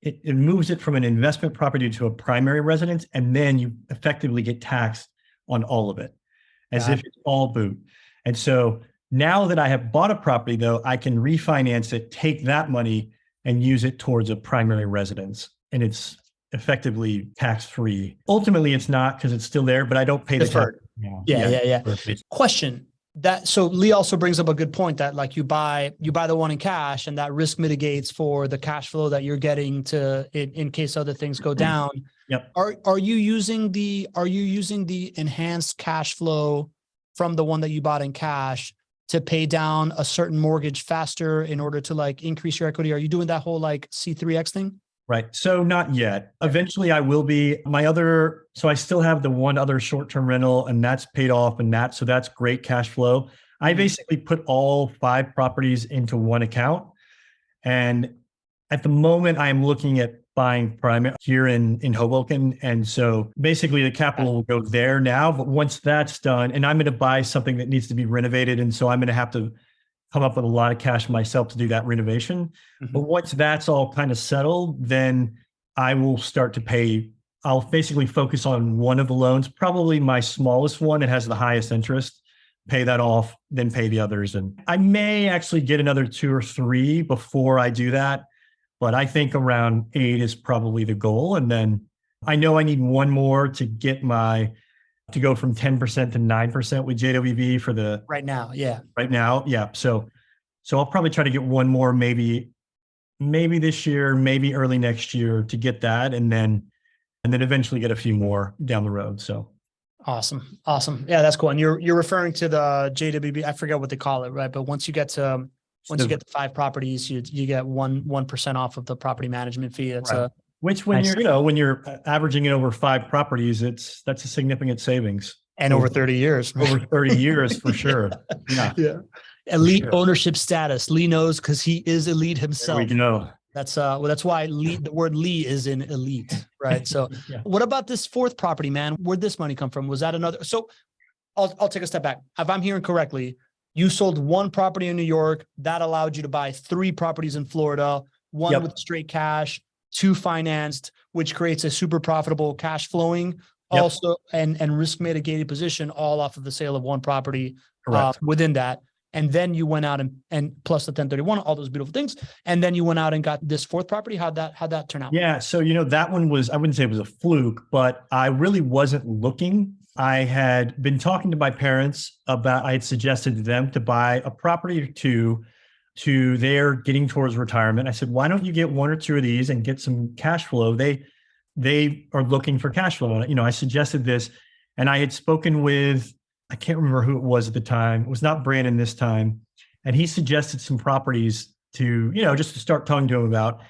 it moves it from an investment property to a primary residence, and then you effectively get taxed on all of it as if it's all boot. And so now that I have bought a property, though, I can refinance it, take that money and use it towards a primary residence. And it's effectively tax-free. Ultimately, it's not, because it's still there, but I don't pay the tax. Yeah. Question. So Lee also brings up a good point that, like, you buy the 1 in cash, and that risk mitigates for the cash flow that you're getting in case other things go down. Yep. Are you using the enhanced cash flow from the one that you bought in cash to pay down a certain mortgage faster in order to, like, increase your equity? Are you doing that whole, like, C3X thing? Right. So not yet. Eventually I will be. So I still have the 1 other short-term rental, and that's paid off, so that's great cash flow. I basically put all 5 properties into 1 account. And at the moment I am looking at buying primary here in Hoboken. And so basically the capital will go there now, but once that's done, and I'm going to buy something that needs to be renovated. And so I'm going to have to come up with a lot of cash myself to do that renovation. But once that's all kind of settled, then I will start to pay. I'll basically focus on one of the loans, probably my smallest one. It has the highest interest, pay that off, then pay the others. And I may actually get another 2 or 3 before I do that. But I think around 8 is probably the goal. And then I know I need one more to to go from 10% to 9% with JWB for the Right now. Yeah. right now. Yeah. So I'll probably try to get one more, maybe this year, maybe early next year to get that. And then eventually get a few more down the road. So Awesome. Yeah, that's cool. And you're referring to the JWB. I forget what they call it, right? But once you get to 5 properties, you get 1% off of the property management fee. That's right. Which when you're averaging it over 5 properties, that's a significant savings. And over 30 years. Over 30 years for sure. Yeah. Elite ownership status. Lee knows because he is elite himself. We know. That's why the word Lee is in elite, right? So What about this 4th property, man? Where'd this money come from? Was that another? So I'll take a step back. If I'm hearing correctly, you sold 1 property in New York. That allowed you to buy 3 properties in Florida, 1 with straight cash, 2 financed, which creates a super profitable cash flowing also and risk mitigated position all off of the sale of 1 property within that. And then you went out and plus the 1031, all those beautiful things. And then you went out and got this 4th property. How'd that turn out? Yeah. So, that one was, I wouldn't say it was a fluke, but I really wasn't looking. I had been talking to my parents I had suggested to them to buy a property or 2 to their getting towards retirement. I said, why don't you get 1 or 2 of these and get some cash flow? They are looking for cash flow. I suggested this, and I had spoken with, I can't remember who it was at the time. It was not Brandon this time. And he suggested some properties to, just to start talking to him about.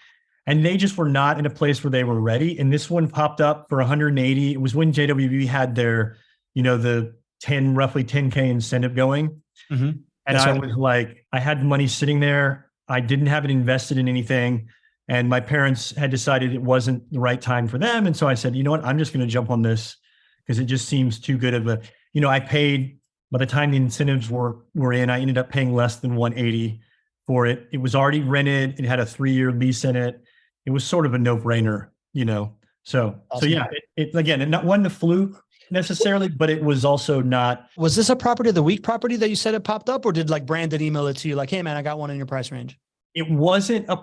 And they just were not in a place where they were ready. And this one popped up for 180. It was when JWB had their, the roughly 10K incentive going. And I was like, I had money sitting there. I didn't have it invested in anything. And my parents had decided it wasn't the right time for them. And so I said, you know what, I'm just going to jump on this because it just seems too good of a, I paid, by the time the incentives were in, I ended up paying less than 180 for it. It was already rented. It had a 3-year lease in it. It was sort of a no-brainer, So, awesome. So yeah, it again, it wasn't a fluke necessarily, but it was also not. Was this a property of the week property that you said it popped up, or did Brandon email it to you like, hey man, I got one in your price range? It wasn't a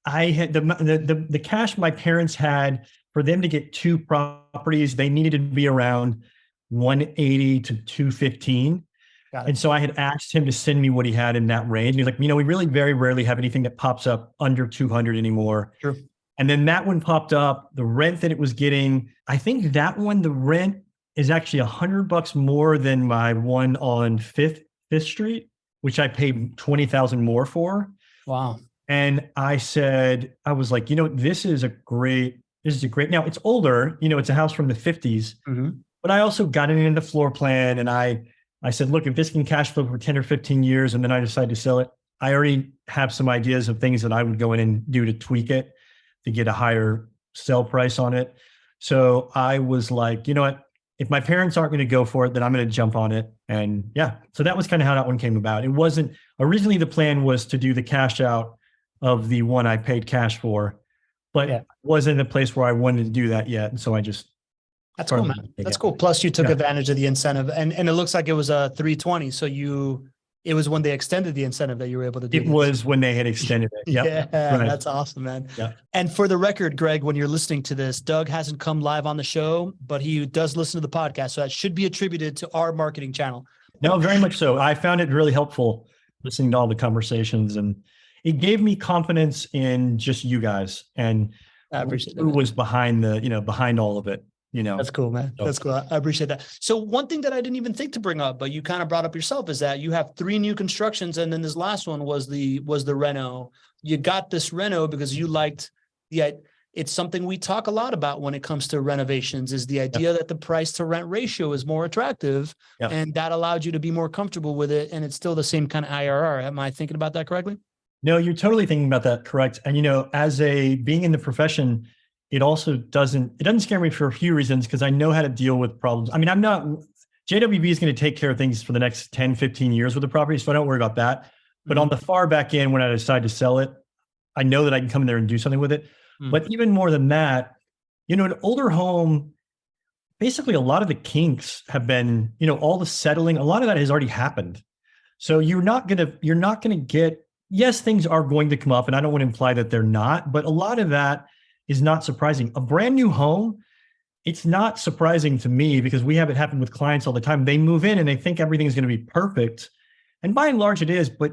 I had the cash my parents had for them to get 2 properties. They needed to be around 180 to 215. And so I had asked him to send me what he had in that range. And he's like, we really very rarely have anything that pops up under 200 anymore. Sure. And then that one popped up, the rent that it was getting, I think that one, the rent is actually $100 more than my one on Fifth Street, which I paid $20,000 more for. Wow. And I was like, this is a great, now it's older, it's a house from the 50s. But I also got it into floor plan, and I said, look, if this can cash flow for 10 or 15 years and then I decide to sell it, I already have some ideas of things that I would go in and do to tweak it to get a higher sell price on it. So I was like, you know what, if my parents aren't going to go for it, then I'm going to jump on it. And so that was kind of how that one came about. It wasn't, originally the plan was to do the cash out of the one I paid cash for, but it wasn't a place where I wanted to do that yet. And so I just, that's cool, man. That's cool. Plus you took advantage of the incentive, and it looks like it was a 320. So it was when they extended the incentive that you were able to do it. Was when they had extended it. Right. That's awesome, man. Yeah. And for the record, Greg, when you're listening to this, Doug hasn't come live on the show, but he does listen to the podcast. So that should be attributed to our marketing channel. No, very much so. I found it really helpful listening to all the conversations, and it gave me confidence in just you guys and I appreciate who was behind behind all of it. That's cool, man. That's cool. I appreciate that. So one thing that I didn't even think to bring up, but you kind of brought up yourself, is that you have 3 new constructions. And then this last one was the reno. You got this reno because you liked it's something we talk a lot about when it comes to renovations, is the idea that the price to rent ratio is more attractive and that allowed you to be more comfortable with it. And it's still the same kind of IRR. Am I thinking about that correctly? No, you're totally thinking about that correct. And, being in the profession, it doesn't scare me for a few reasons, because I know how to deal with problems. I mean, I'm not JWB is going to take care of things for the next 10, 15 years with the property. So I don't worry about that. But on the far back end, when I decide to sell it, I know that I can come in there and do something with it. But even more than that, an older home, basically a lot of the kinks have been, all the settling, a lot of that has already happened. So you're not going to get, yes, things are going to come up, and I don't want to imply that they're not, but a lot of that is not surprising. A brand new home, it's not surprising to me because we have it happen with clients all the time. They move in and they think everything's going to be perfect. And by and large it is, but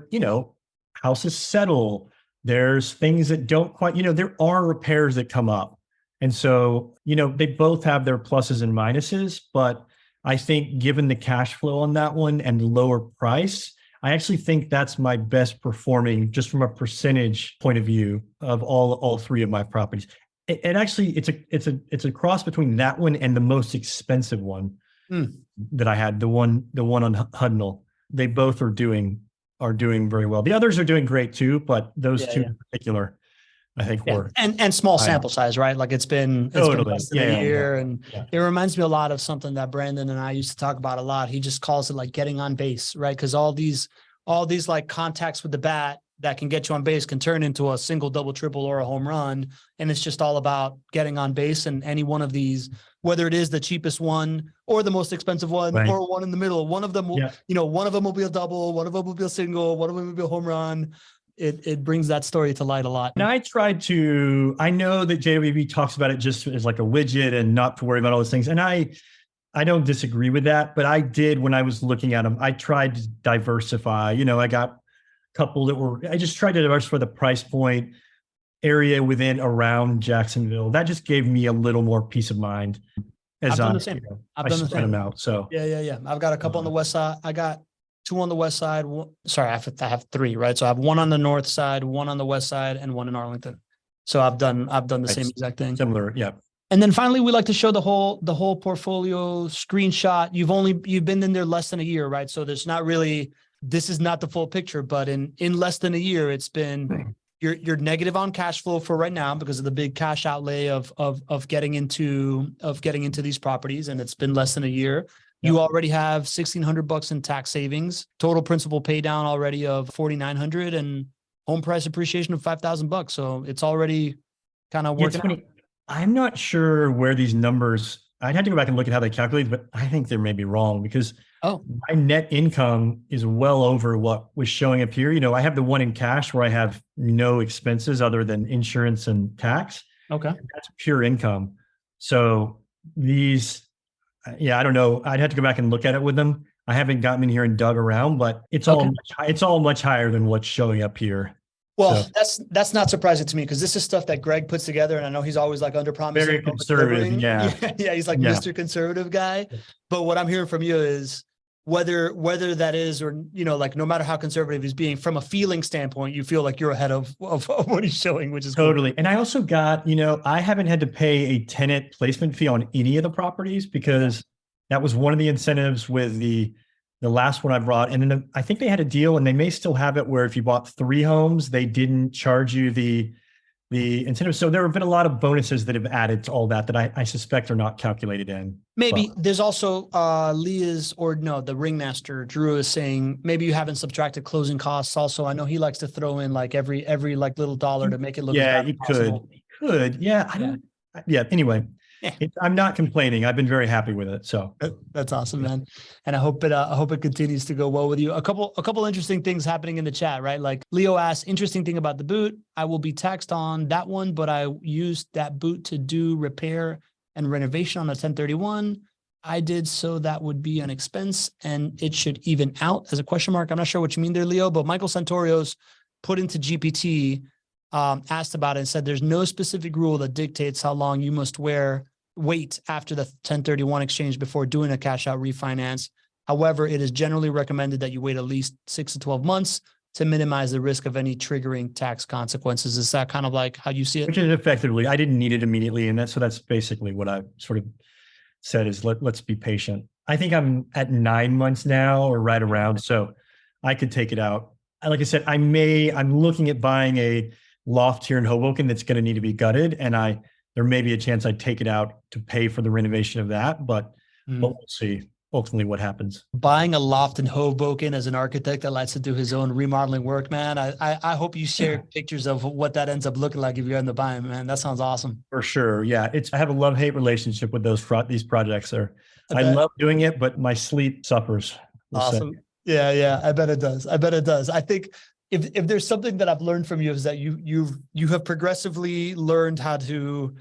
houses settle. There's things that don't quite, there are repairs that come up. And so, they both have their pluses and minuses, but I think given the cash flow on that one and lower price, I actually think that's my best performing just from a percentage point of view of all three of my properties. And actually it's a cross between that one and the most expensive one that I had, the one on Hudnall. They both are doing very well. The others are doing great too, but those two in particular, I think were and small sample size, right? Like it's been less than a year, and it reminds me a lot of something that Brandon and I used to talk about a lot. He just calls it like getting on base, right? Because all these like contacts with the bat that can get you on base can turn into a single, double, triple, or a home run, and it's just all about getting on base. And any one of these, whether it is the cheapest one or the most expensive one or one in the middle, one of them will, one of them will be a double, one of them will be a single, one of them will be a home run. It brings that story to light a lot. And I know that JWB talks about it just as like a widget and not to worry about all those things. And I don't disagree with that, but I did, when I was looking at them, I tried to diversify. I got a couple I just tried to diversify the price point area around Jacksonville. That just gave me a little more peace of mind. I've done the same. I've done the same. Them out. So yeah. I've got a couple on the west side. I got 2 on the west side. I have 3, right? So I have 1 on the north side, 1 on the west side, and 1 in Arlington. So I've done the same exact thing. Similar, yeah. And then finally, we like to show the whole portfolio screenshot. You've been in there less than a year, right? So there's not really, this is not the full picture, but in less than a year, it's been you're negative on cash flow for right now because of the big cash outlay of getting into these properties, and it's been less than a year. You already have $1,600 in tax savings, total principal pay down already of $4,900, and home price appreciation of $5,000. So it's already kind of working out. I'm not sure where these numbers, I'd have to go back and look at how they calculate, but I think they may be wrong because my net income is well over what was showing up here. I have the one in cash where I have no expenses other than insurance and tax. Okay. That's pure income. So these, I don't know. I'd have to go back and look at it with them. I haven't gotten in here and dug around, but it's all much higher than what's showing up here. Well, that's not surprising to me because this is stuff that Greg puts together, and I know he's always like under promising. Very conservative, yeah. He's like Mr. Conservative guy. But what I'm hearing from you is whether that is or like no matter how conservative he's being, from a feeling standpoint, you feel like you're ahead of what he's showing, which is totally. Cool. And I also got I haven't had to pay a tenant placement fee on any of the properties because that was one of the incentives with the last one I brought. And then I think they had a deal, and they may still have it, where if you bought 3 homes, they didn't charge you the incentive. So there have been a lot of bonuses that have added to all that I suspect are not calculated in. Maybe there's also the ringmaster Drew is saying maybe you haven't subtracted closing costs. Also, I know he likes to throw in like every like little dollar to make it look. Yeah, he could. Yeah. Anyway. I'm not complaining. I've been very happy with it. So that's awesome, man. And I hope it continues to go well with you. A couple interesting things happening in the chat, right? Like Leo asks, interesting thing about the boot. I will be taxed on that one, but I used that boot to do repair and renovation on a 1031. I did, so that would be an expense and it should even out as a question mark. I'm not sure what you mean there, Leo, but Michael Santorios put into GPT, asked about it and said, there's no specific rule that dictates how long you must wait after the 1031 exchange before doing a cash out refinance. However, it is generally recommended that you wait at least 6 to 12 months to minimize the risk of any triggering tax consequences. Is that kind of like how you see it? Which is effectively, I didn't need it immediately. And that's basically what I sort of said is let's be patient. I think I'm at 9 months now or right around. So I could take it out. Like I said, I'm looking at buying a loft here in Hoboken that's going to need to be gutted. And there may be a chance I'd take it out to pay for the renovation of that, but we'll see. ultimately what happens. Buying a loft in Hoboken as an architect that likes to do his own remodeling work, man. I hope you share pictures of what that ends up looking like if you're in the buying, man. That sounds awesome. For sure. Yeah. I have a love-hate relationship with these projects. I bet. love doing it, but my sleep suffers. Awesome. Yeah. I bet it does. I think if there's something that I've learned from you is that you have progressively learned how to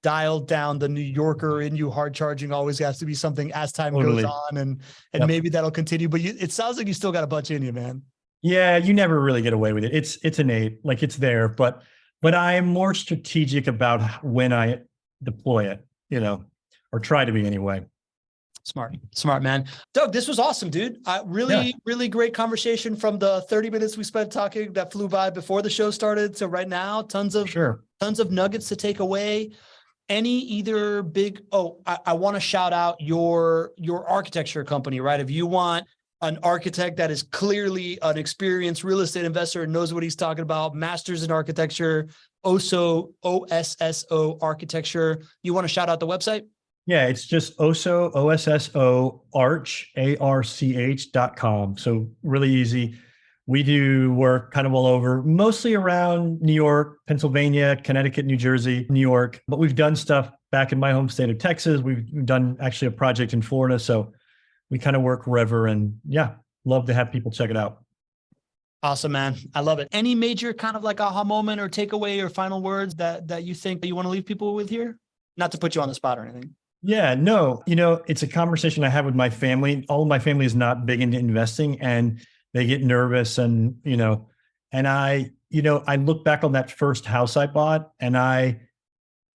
dial down the New Yorker in you. Hard charging always has to be something as time goes on, and yep. Maybe that'll continue. But it sounds like you still got a bunch in you, man. Yeah, you never really get away with it. It's innate, like it's there, but I'm more strategic about when I deploy it, or try to be anyway. Smart, man. Doug, this was awesome, dude. Really great conversation from the 30 minutes we spent talking that flew by before the show started to right now. Tons of nuggets to take away. I want to shout out your architecture company, right? If you want an architect that is clearly an experienced real estate investor and knows what he's talking about, masters in architecture, OSSO architecture, you want to shout out the website? Yeah, it's just OSSO, OSSO, arch.com. So really easy. We do work kind of all over, mostly around New York, Pennsylvania, Connecticut, New Jersey, New York. But we've done stuff back in my home state of Texas. We've done actually a project in Florida. So we kind of work wherever, and love to have people check it out. Awesome, man. I love it. Any major kind of like aha moment or takeaway or final words that you think that you want to leave people with here? Not to put you on the spot or anything. Yeah, no, it's a conversation I have with my family. All of my family is not big into investing, and they get nervous, and I look back on that first house I bought, and I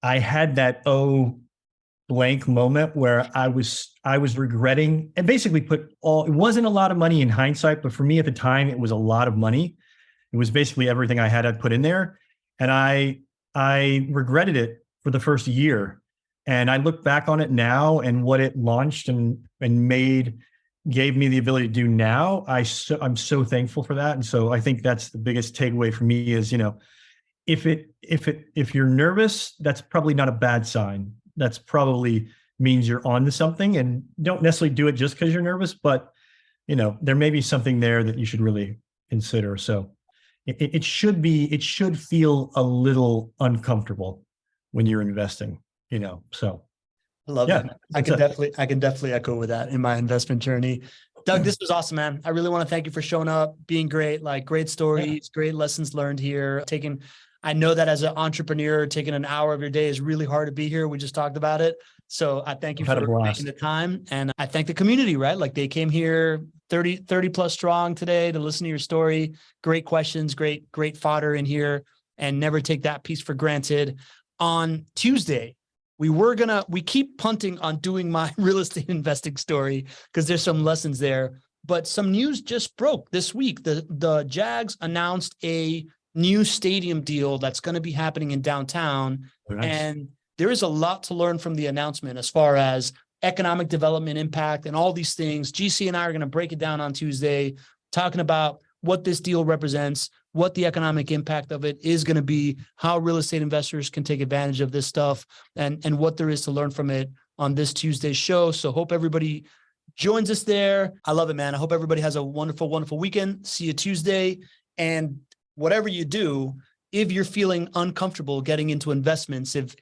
had that blank moment where I was regretting, and basically it wasn't a lot of money in hindsight, but for me at the time, it was a lot of money. It was basically everything I had put in there. And I regretted it for the first year. And I look back on it now and what it launched and gave me the ability to do now. I'm so thankful for that. And so I think that's the biggest takeaway for me is, if you're nervous, that's probably not a bad sign. That's probably means you're on to something, and don't necessarily do it just because you're nervous, but there may be something there that you should really consider. So it should feel a little uncomfortable when you're investing, so. I love that. I can definitely echo with that in my investment journey. Doug, this was awesome, man. I really want to thank you for showing up, being great, like great stories, great lessons learned here. I know that as an entrepreneur, taking an hour of your day is really hard to be here. We just talked about it. So I thank you for making the time. And I thank the community, right? Like they came here 30 plus strong today to listen to your story. Great questions, great fodder in here, and never take that piece for granted. On Tuesday, we keep punting on doing my real estate investing story because there's some lessons there, but some news just broke this week. The Jags announced a new stadium deal that's going to be happening in downtown. Nice. And there is a lot to learn from the announcement as far as economic development impact and all these things. GC and I are going to break it down on Tuesday, talking about what this deal represents, what the economic impact of it is going to be, how real estate investors can take advantage of this stuff, and what there is to learn from it on this Tuesday's show. So hope everybody joins us there. I love it, man. I hope everybody has a wonderful, wonderful weekend. See you Tuesday. And whatever you do, if you're feeling uncomfortable getting into investments, if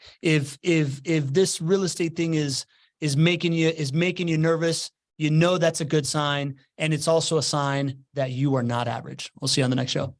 this real estate thing is making you nervous, that's a good sign. And it's also a sign that you are not average. We'll see you on the next show.